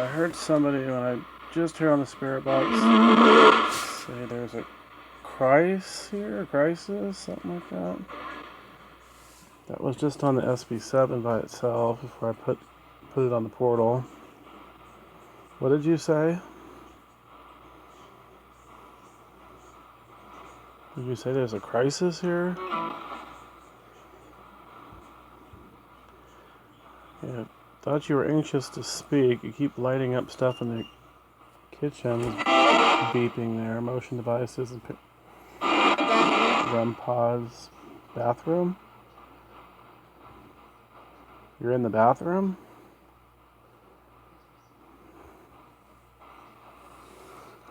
I heard somebody when I just heard on the spirit box say there's a crisis here, a crisis, something like that. That was just on the SB7 by itself before I put it on the portal. What did you say? Did you say there's a crisis here? Yeah, thought you were anxious to speak. You keep lighting up stuff in the kitchen, beeping there. Motion devices and REM pods. Bathroom? You're in the bathroom?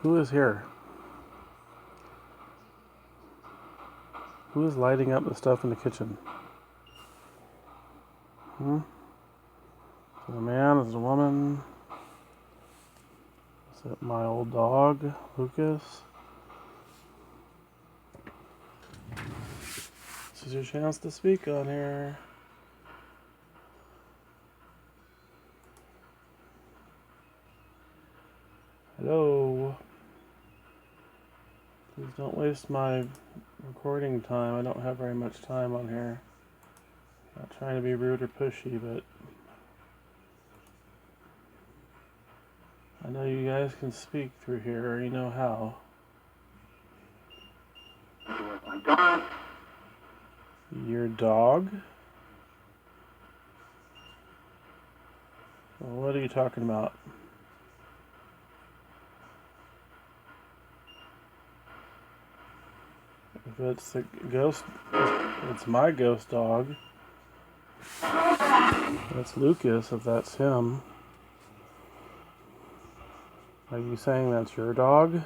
Who is here? Who is lighting up the stuff in the kitchen? Is it a man? Is it a woman? Is it my old dog, Lucas? This is your chance to speak on here. Hello? Please don't waste my recording time. I don't have very much time on here. Not trying to be rude or pushy, but I know you guys can speak through here, or you know how. Your dog? Well, what are you talking about? If it's the ghost, it's my ghost dog. That's Lucas, if that's him. Are you saying that's your dog?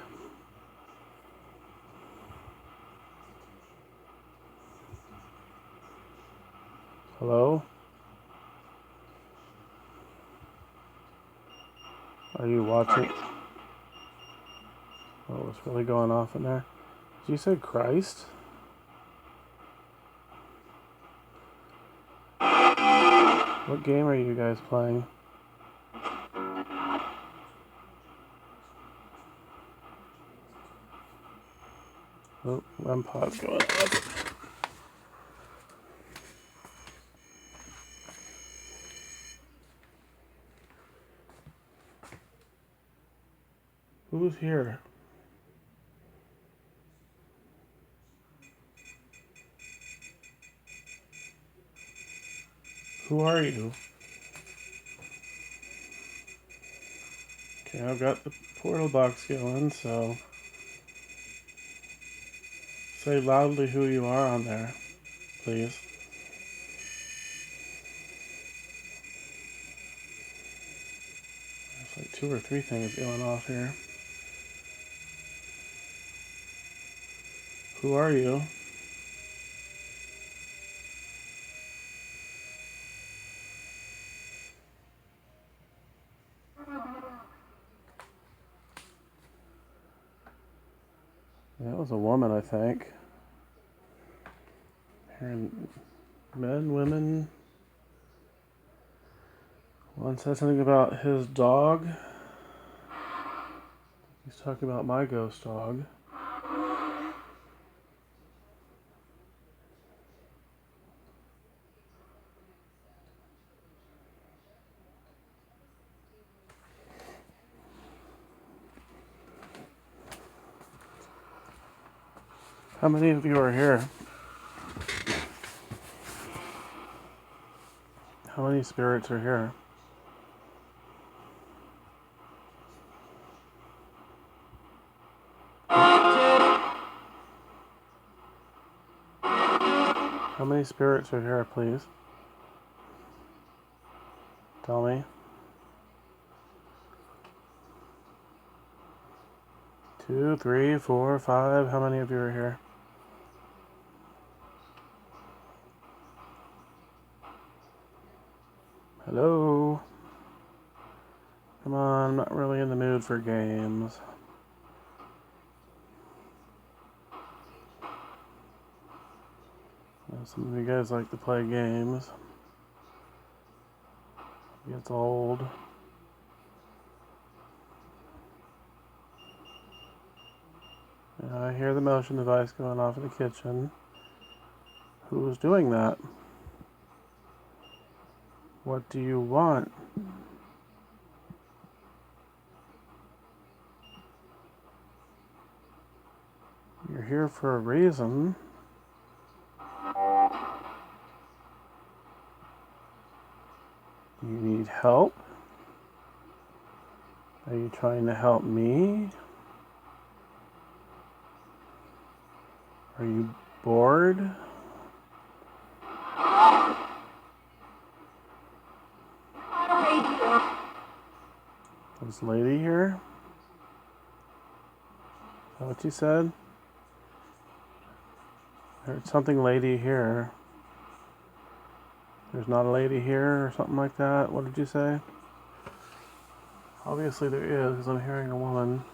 Hello? Are you watching? What was really going off in there? Did you say Christ? What game are you guys playing? Oh, REM pod's going off. Who's here? Who are you? Okay, I've got the portal box going, so say loudly who you are on there, please. There's like 2 or 3 things going off here. Who are you? That was a woman, I think. Hearing men, women. One said something about his dog. He's talking about my ghost dog. How many of you are here? How many spirits are here? How many spirits are here, please? Tell me. 2, 3, 4, 5. How many of you are here? Hello? Come on, I'm not really in the mood for games. Some of you guys like to play games. It gets old. hear the motion device going off in the kitchen. Who's doing that? What do you want? You're here for a reason. You need help? Are you trying to help me? Are you bored? This lady here? Is that what you said? I heard something lady here. There's not a lady here or something like that. What did you say? Obviously there is, because I'm hearing a woman.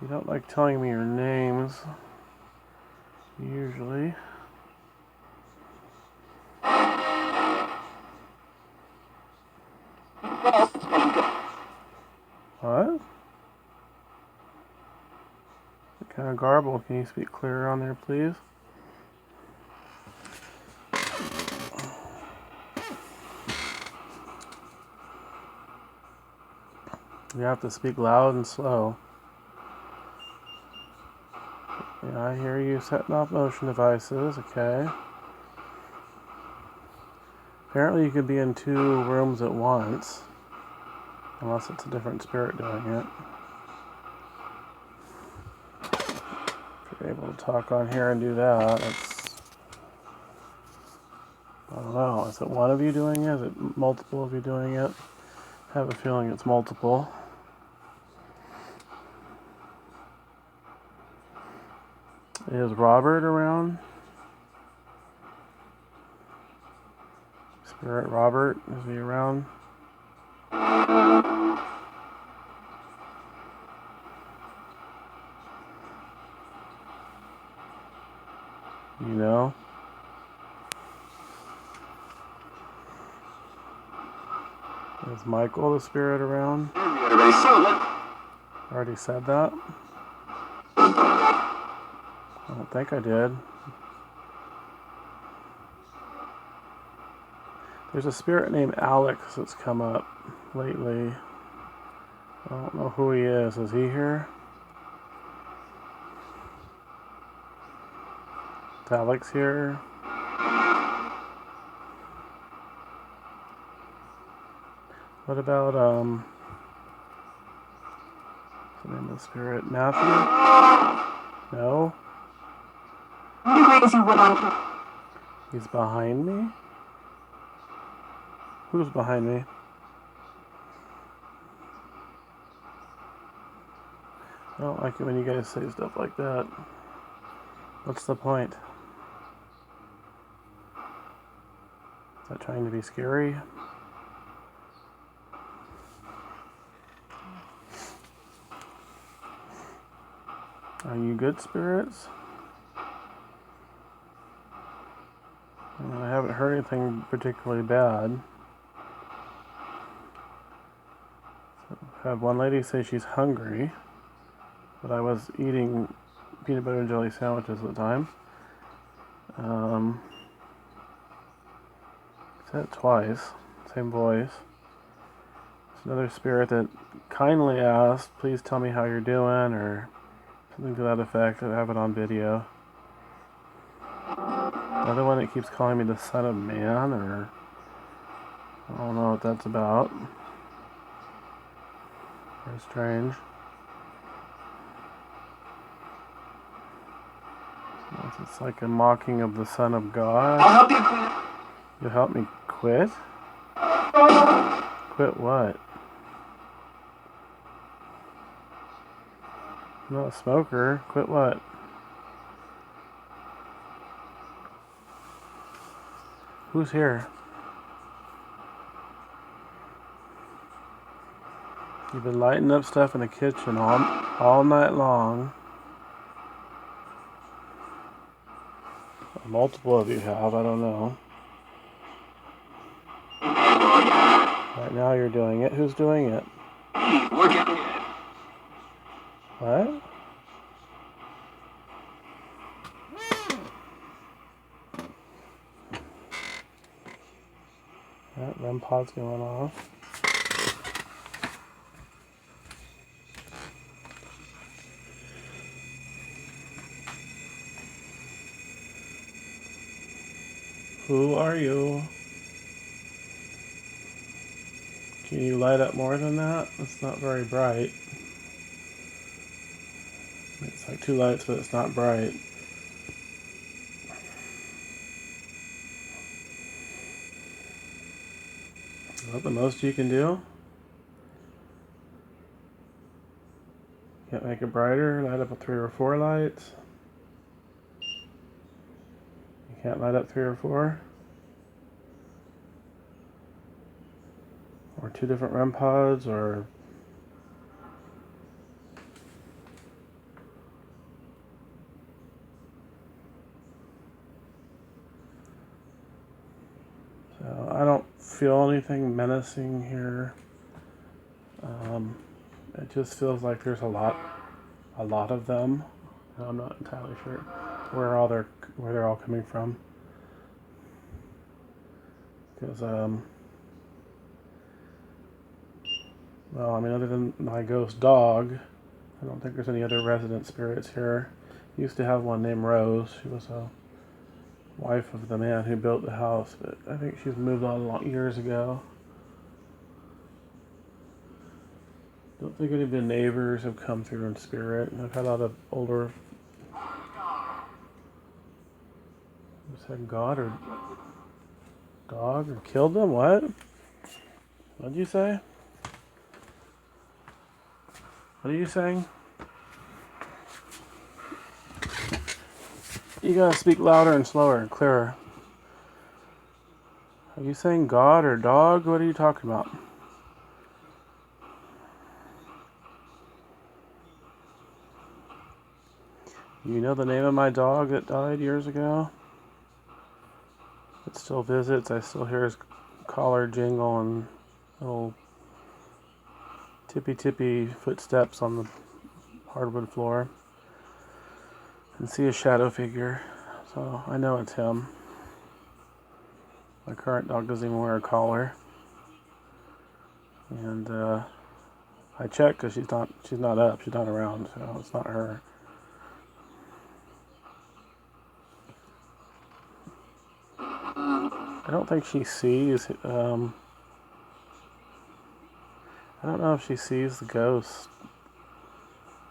You don't like telling me your names, usually. What? What kind of garble? Can you speak clearer on there, please? You have to speak loud and slow. Yeah, I hear you setting off motion devices, okay. Apparently you could be in 2 rooms at once. Unless it's a different spirit doing it. If you're able to talk on here and do that, it's... I don't know, is it one of you doing it? Is it multiple of you doing it? I have a feeling it's multiple. Is Robert around? Spirit Robert, is he around? You know? Is Michael the spirit around? I already said that? I don't think I did. There's a spirit named Alex that's come up lately. I don't know who he is. Is he here? Is Alex here? What about, what's the name of the spirit? Matthew? No? He's behind me? Who's behind me? I don't like it when you guys say stuff like that. What's the point? Is that trying to be scary? Are you good spirits? I haven't heard anything particularly bad. I had one lady say she's hungry, but I was eating peanut butter and jelly sandwiches at the time. Said it twice, same voice. It's another spirit that kindly asked, please tell me how you're doing, or something to that effect. I have it on video. Another one that keeps calling me the Son of Man, or I don't know what that's about. Very strange. It's like a mocking of the Son of God. I'll help you quit. You'll help me quit? Quit what? I'm not a smoker. Quit what? Who's here? You've been lighting up stuff in the kitchen all night long. Multiple of you have, I don't know. Right now you're doing it. Who's doing it? Work it. What? That REM pod's going off. Who are you? Can you light up more than that? It's not very bright. It's like 2 lights, but it's not bright. Is that the most you can do? Can't make it brighter? Light up with 3 or 4 lights? You can't light up 3 or 4? Or 2 different REM pods, or... So I don't feel anything menacing here. It just feels like there's a lot of them. I'm not entirely sure where they're all coming from. Because well, I mean, other than my ghost dog, I don't think there's any other resident spirits here. Used to have one named Rose. She was a wife of the man who built the house, but I think she's moved on years ago. Don't think any of the neighbors have come through in spirit. I've had a lot of older... You said God or dog or killed them? What? What'd you say? What are you saying? You gotta speak louder and slower and clearer. Are you saying God or dog? What are you talking about? You know the name of my dog that died years ago? It still visits. I still hear his collar jingle and little tippy footsteps on the hardwood floor. And see a shadow figure. So I know it's him. My current dog doesn't even wear a collar. And I checked because she's not up. She's not around. So it's not her. I don't think she sees, I don't know if she sees the ghosts.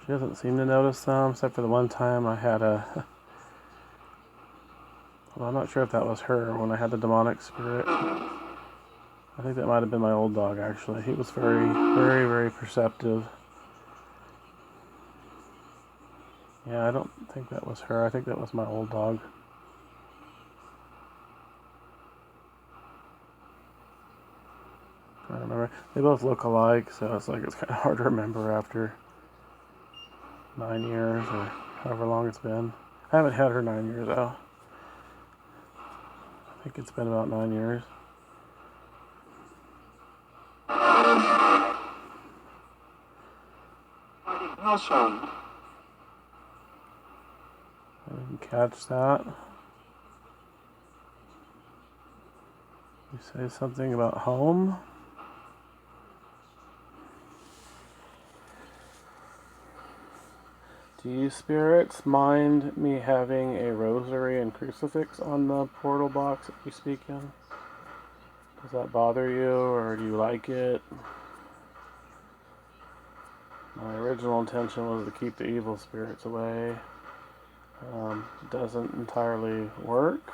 She doesn't seem to notice them, except for the one time I had a... Well, I'm not sure if that was her, when I had the demonic spirit. I think that might have been my old dog, actually. He was very perceptive. Yeah, I don't think that was her. I think that was my old dog. I don't remember. They both look alike, so it's kind of hard to remember after 9 years or however long it's been. I haven't had her 9 years though. I think it's been about 9 years. I didn't catch that. You say something about home? Do you spirits mind me having a rosary and crucifix on the portal box that you speak in? Does that bother you, or do you like it? My original intention was to keep the evil spirits away. It doesn't entirely work.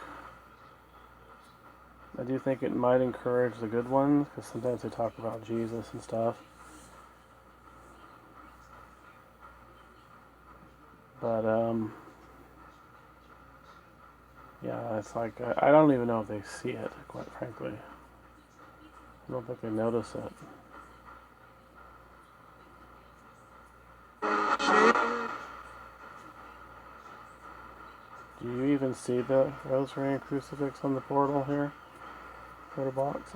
I do think it might encourage the good ones, because sometimes they talk about Jesus and stuff. But, yeah, it's like, I don't even know if they see it, quite frankly. I don't think they notice it. Do you even see the rosary and crucifix on the portal here? Portal box?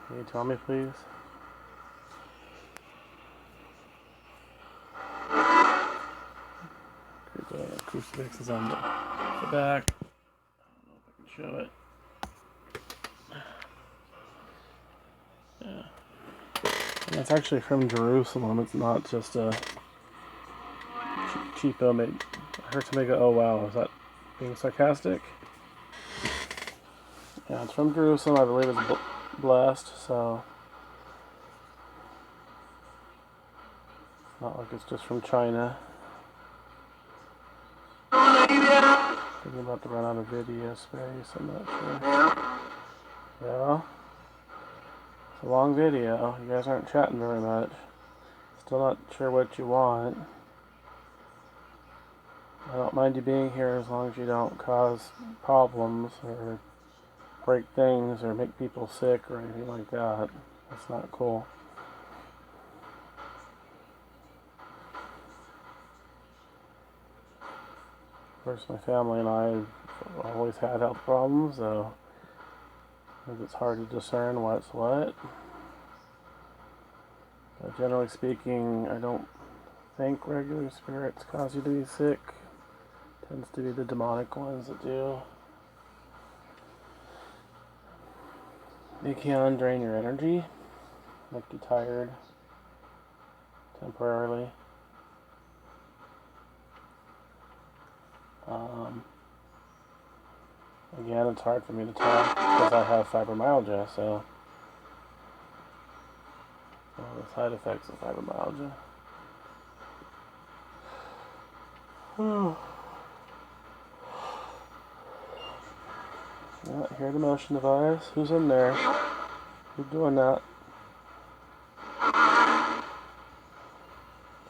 Can you tell me, please? crucifix is on the back. I don't know if I can show it. Yeah. And it's actually from Jerusalem. It's not just a cheapo made. I heard somebody go, "Oh wow, is that being sarcastic?" Yeah, it's from Jerusalem. I believe it's blessed, so not like it's just from China. Thinking about to run out of video space. I'm not sure. Yeah, it's a long video. You guys aren't chatting very much. Still not sure what you want. I don't mind you being here as long as you don't cause problems or break things or make people sick or anything like that. That's not cool. Of course, my family and I have always had health problems, so it's hard to discern what's what. But generally speaking, I don't think regular spirits cause you to be sick. It tends to be the demonic ones that do. They can drain your energy, make you tired temporarily. Again, it's hard for me to tell because I have fibromyalgia, so one of the side effects of fibromyalgia. Yeah, hear the motion device. Who's in there? Who's doing that?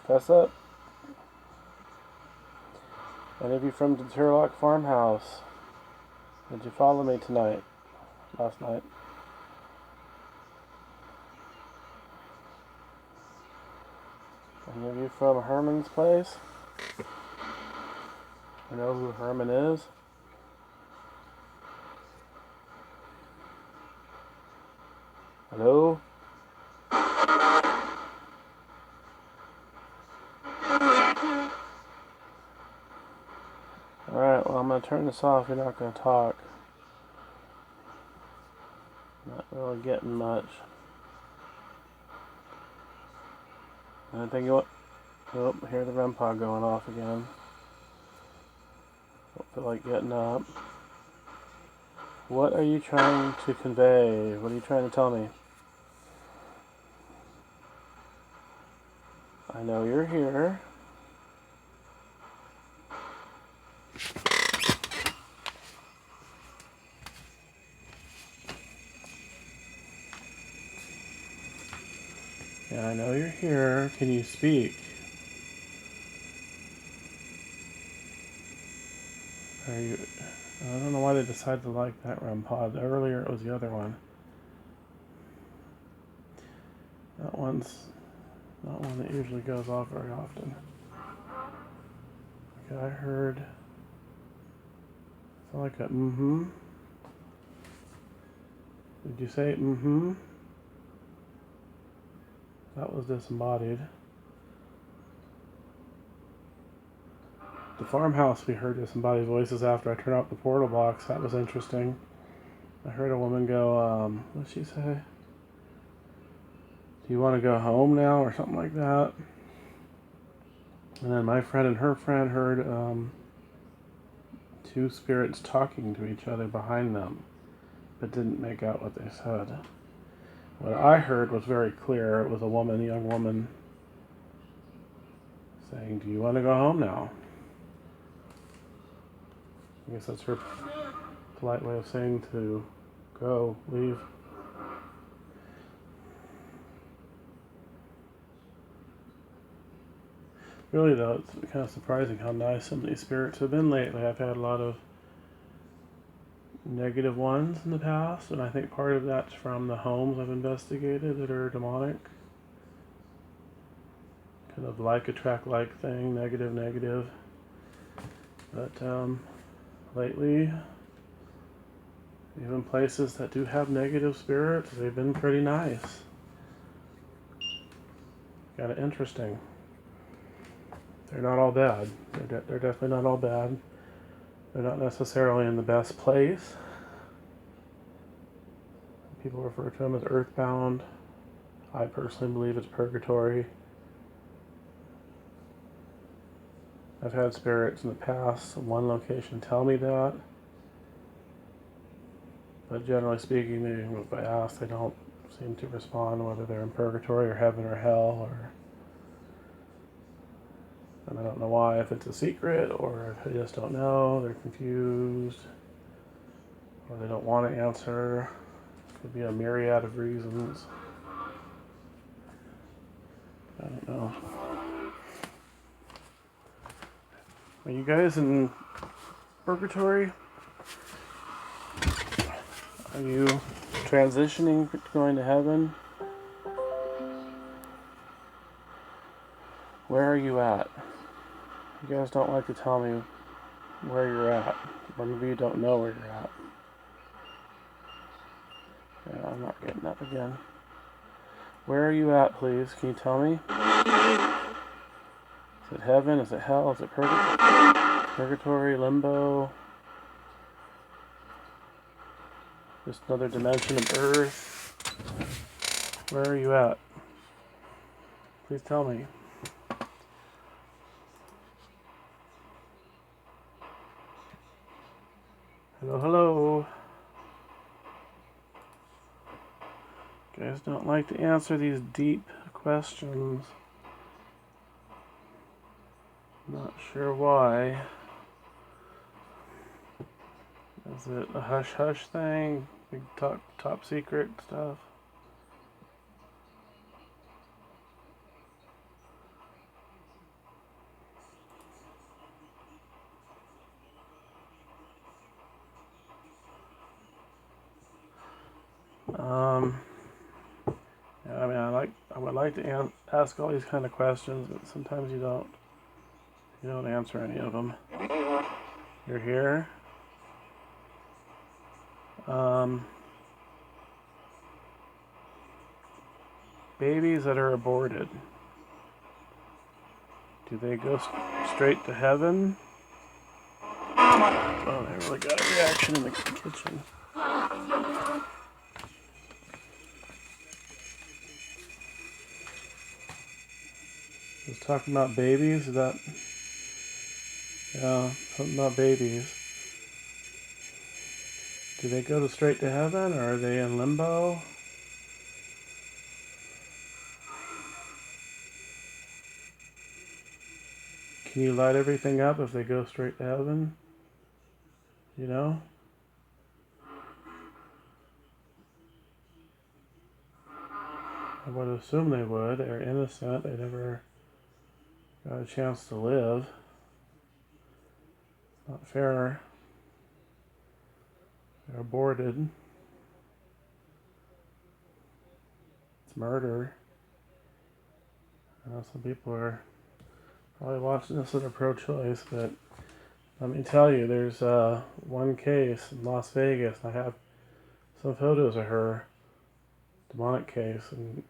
Fess up. Any of you from the Turlock farmhouse? Did you follow me tonight? Last night? Any of you from Herman's place? You know who Herman is? Hello? Alright, well I'm going to turn this off. You're not going to talk. Not really getting much. Anything you want? Oh, hear the REM pod going off again. Don't feel like getting up. What are you trying to convey? What are you trying to tell me? I know you're here. Yeah, I know you're here. Can you speak? Are you... I don't know why they decided to like that REM pod. Earlier it was the other one. That one's not one that usually goes off very often. Okay, I heard... It's like a mm-hmm. Did you say mm-hmm? That was disembodied. The farmhouse, we heard disembodied voices after I turned off the portal box. That was interesting. I heard a woman go, what did she say? Do you want to go home now? Or something like that. And then my friend and her friend heard two spirits talking to each other behind them, but didn't make out what they said. What I heard was very clear. It was a woman, a young woman, saying, do you want to go home now? I guess that's her polite way of saying to go, leave. Really though, it's kind of surprising how nice some of these spirits have been lately. I've had a lot of negative ones in the past, and I think part of that's from the homes I've investigated that are demonic. Kind of like attract like thing, negative, negative. But lately, even places that do have negative spirits, they've been pretty nice. Kind of interesting. they're not all bad. They're definitely not all bad. They're not necessarily in the best place. People refer to them as earthbound. I personally believe it's purgatory. I've had spirits in the past in one location tell me that. But generally speaking, if I ask, they don't seem to respond, whether they're in purgatory or heaven or hell, and I don't know why, if it's a secret or if they just don't know, they're confused, or they don't want to answer. Could be a myriad of reasons. I don't know. Are you guys in purgatory? Are you transitioning to going to heaven? Where are you at? You guys don't like to tell me where you're at. Or maybe you don't know where you're at. Yeah, I'm not getting up again. Where are you at, please? Can you tell me? Is it heaven? Is it hell? Is it purgatory? Limbo? Just another dimension of Earth? Where are you at? Please tell me. Hello, hello. You guys don't like to answer these deep questions. Not sure why. Is it a hush-hush thing? Big top secret stuff? Yeah, I mean, I would like to ask all these kind of questions, but sometimes you don't answer any of them. You're here. Babies that are aborted, do they go straight to heaven? Oh, they really got a reaction in the kitchen. Just talking about babies, is that... Yeah, something about babies. Do they go straight to heaven, or are they in limbo? Can you light everything up if they go straight to heaven? You know? I would assume they would. They're innocent. They never got a chance to live. Not fair. They're aborted. It's murder. I know some people are probably watching this that are pro-choice, but let me tell you, there's one case in Las Vegas. I have some photos of her, demonic case, and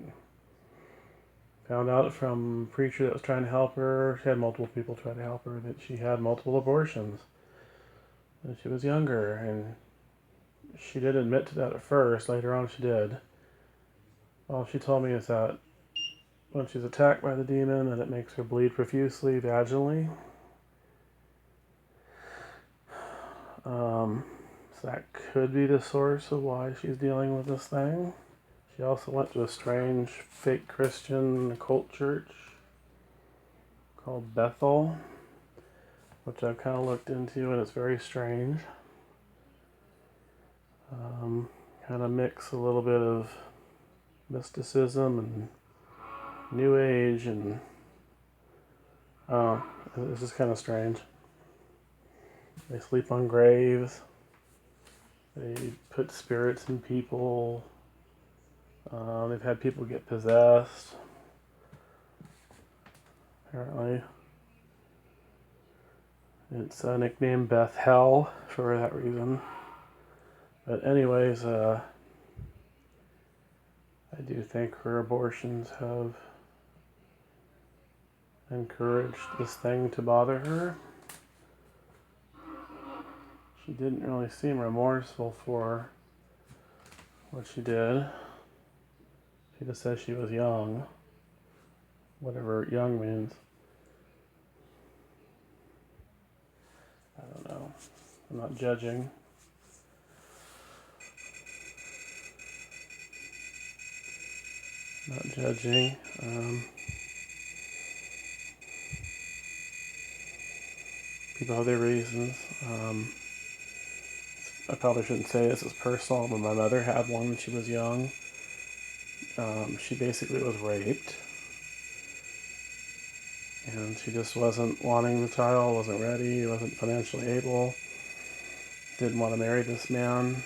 found out from a preacher that was trying to help her. She had multiple people trying to help her, that she had multiple abortions when she was younger, and she did admit to that at first. Later on, she did. All she told me is that when she's attacked by the demon, that it makes her bleed profusely vaginally. So that could be the source of why she's dealing with this thing. She also went to a strange fake Christian occult church called Bethel, which I've kind of looked into, and it's very strange. Kind of mix a little bit of mysticism and New Age, and it's just kind of strange. They sleep on graves. They put spirits in people. They've had people get possessed, apparently. It's nicknamed Beth Hell for that reason. But anyways, I do think her abortions have encouraged this thing to bother her. She didn't really seem remorseful for what she did. She just said she was young, whatever young means. I don't know. I'm not judging. Not judging. People have their reasons. I probably shouldn't say this is personal, but my mother had one when she was young. She basically was raped. And she just wasn't wanting the child, wasn't ready, wasn't financially able, didn't want to marry this man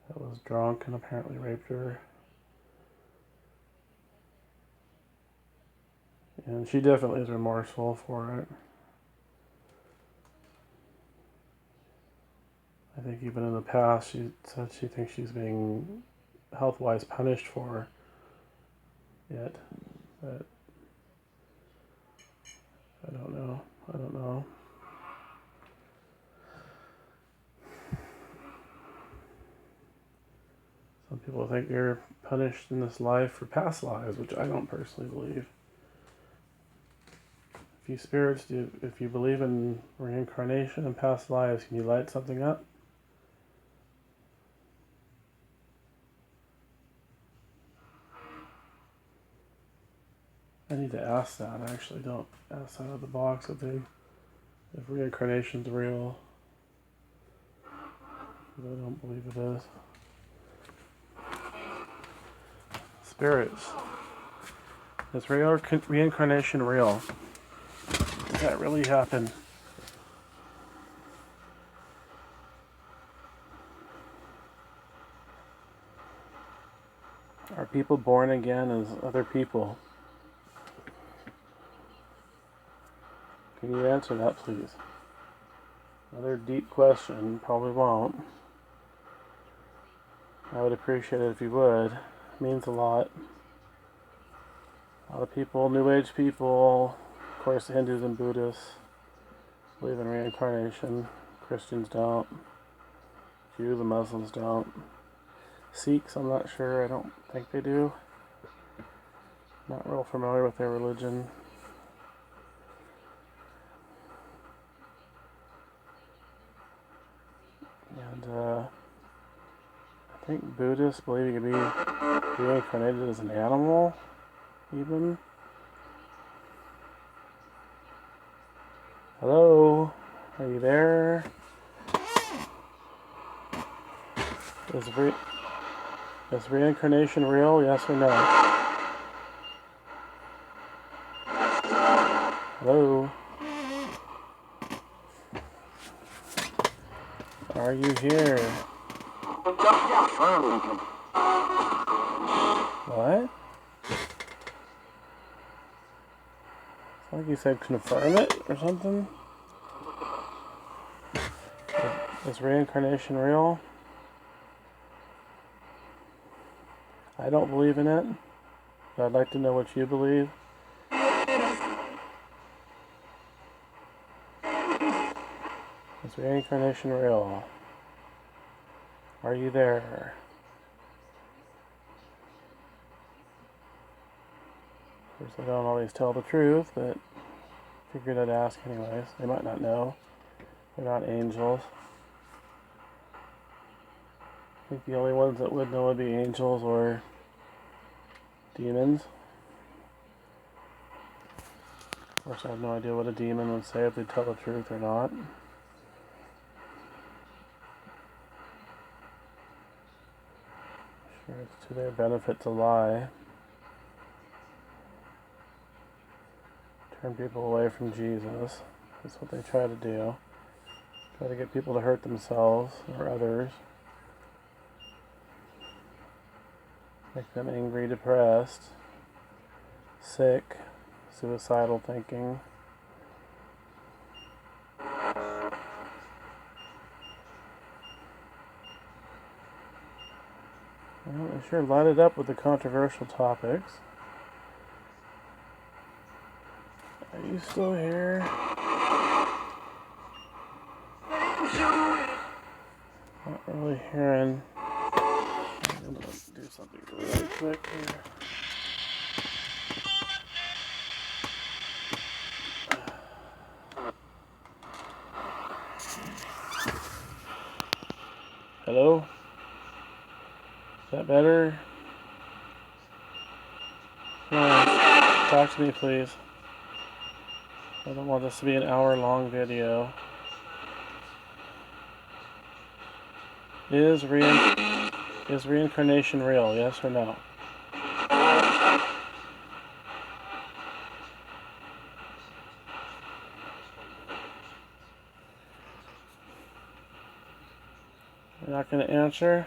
that was drunk and apparently raped her. And she definitely is remorseful for it. I think even in the past she said she thinks she's being health-wise punished for it. But I don't know. Some people think you're punished in this life for past lives, which I don't personally believe. If you spirits do, if you believe in reincarnation and past lives, can you light something up? I need to ask that. I actually don't ask out of the box if reincarnation's real. I don't believe it is. Spirits. Is reincarnation real? Does that really happen? Are people born again as other people? Can you answer that, please? Another deep question. Probably won't. I would appreciate it if you would. It means a lot. A lot of people, New Age people, of course Hindus and Buddhists, believe in reincarnation. Christians don't. Jews and Muslims don't. Sikhs, I'm not sure. I don't think they do. Not real familiar with their religion. And I think Buddhists believe you can be reincarnated as an animal, even. Hello? Are you there? Is reincarnation real? Yes or no? Hello? Are you here? What? It's like you said confirm it or something? Is reincarnation real? I don't believe in it, but I'd like to know what you believe. Is reincarnation real? Are you there? Of course, I don't always tell the truth, but figured I'd ask anyways. They might not know. They're not angels. I think the only ones that would know would be angels or demons. Of course, I have no idea what a demon would say if they tell the truth or not. Sure, it's to their benefit to lie. Turn people away from Jesus. That's what they try to do. Try to get people to hurt themselves or others. Make them angry, depressed, sick, suicidal thinking. Well, they sure light it up with the controversial topics. you still here? Not really hearing. I'm gonna do something really quick here. Hello? Is that better? Come on, talk to me, please. I don't want this to be an hour-long video. Is reincarnation real? Yes or no? You're not going to answer?